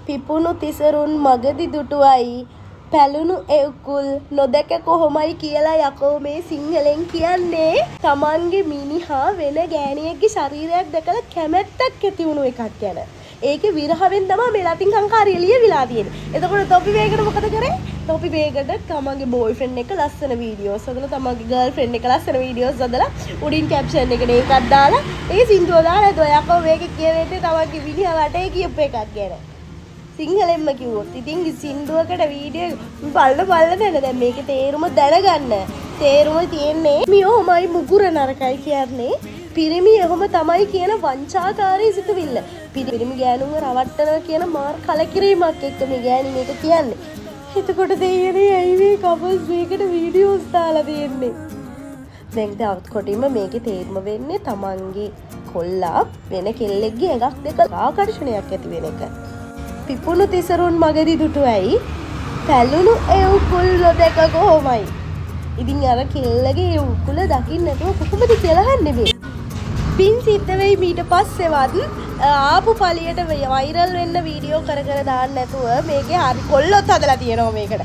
පිපුණු තිසරුන් මගදි දුටුවයි පැලුණු එව්කුල් නොදැක කොහොමයි කියලා යකෝ මේ සිංහලෙන් කියන්නේ. තමන්ගේ මිනිහා වෙන ගෑණියෙක්ගේ ශරීරයක් දැකලා කැමැත්තක් ඇති වුණු එකක් ගැන. ඒකේ විරහවෙන් තමයි මේ ලතින් සංකාරිය ලියවිලා තියෙන්නේ. එතකොට තොපි වේගට මොකද කරේ? තොපි වේගට තමන්ගේ බෝයිෆ්‍රෙන්ඩ් එක ලස්සන වීඩියෝස් හදලා තමන්ගේ ගර්ල්ෆ්‍රෙන්ඩ් එක ලස්සන වීඩියෝස් හදලා උඩින් කැප්ෂන් එකට ඒකක් දාලා ඒ සින්දුව දාලා යකෝ මේක කියවෙන්නේ තමන්ගේ මිනිහා වටේ කියපු එකක් ගැන. සිංහලෙන්ම කිව්වොත් ඉතින් සින්දුවකට වීඩියෝ බලන්න නේද දැන් මේකේ තේරුම දැනගන්න. තේරුම තියෙන්නේ මියෝමයි මුගුර නරකයි කියන්නේ. පිරිමි එහෙම තමයි කියන වංචාකාරී සිතුවිල්ල. පිරිමි ගෑනුන්ව රවට්ටනවා කියන මාර් කලකිරීමක් එක්ක මේ ගෑණි මේක කියන්නේ. එතකොට දෙයනේ ඇයි මේ කපල්ස් මේකට වීඩියෝස් දාලා තියෙන්නේ. දැන් තවත් කොටින්ම මේකේ තේරුම වෙන්නේ තමන්ගේ කොල්ලා වෙන කෙල්ලෙක්ගේ එකක් දෙක ආකර්ෂණයක් ඇති වෙන එක. පිපුණු තිසරුන් මගදි දුටුවයි පැලුණු එව්කුල් නොදැක කොහොමයි. ඉතින් අර කෙල්ලගේ එව්කුල දකින්න නැතුව කොහොමද කියලා අහන්නේ මේ. පින් සිද්ධ වෙයි ඊට පස්සේවත් ආපු පළියට වෛරල් වෙන්න වීඩියෝ කර දාන්න නැතුව මේකේ හරි කොල්ලොත් හදලා තියෙනවා මේකට.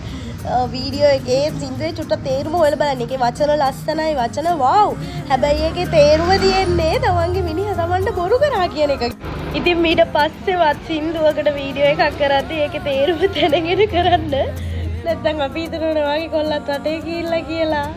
වීඩියෝ එකේ සින්දුවේ චුට්ට තේරුම හොයලා බලන්න. ඒකේ වචන ලස්සනයි වචන වාව්. හැබැයි ඒකේ තේරුම තියෙන්නේ තමන්ගේ මිනිහා තමන්ට බොරු කරා කියන එක. ඉතින් ඊට පස්සේවත් සින්දුවකට වීඩියෝ එකක් කරද්දී ඒකේ තේරුම දැනගෙන කරන්න. නැත්නම් අපි හිතනවා වගේ කොල්ලත් රටේ ගිහිල්ලා කියලා.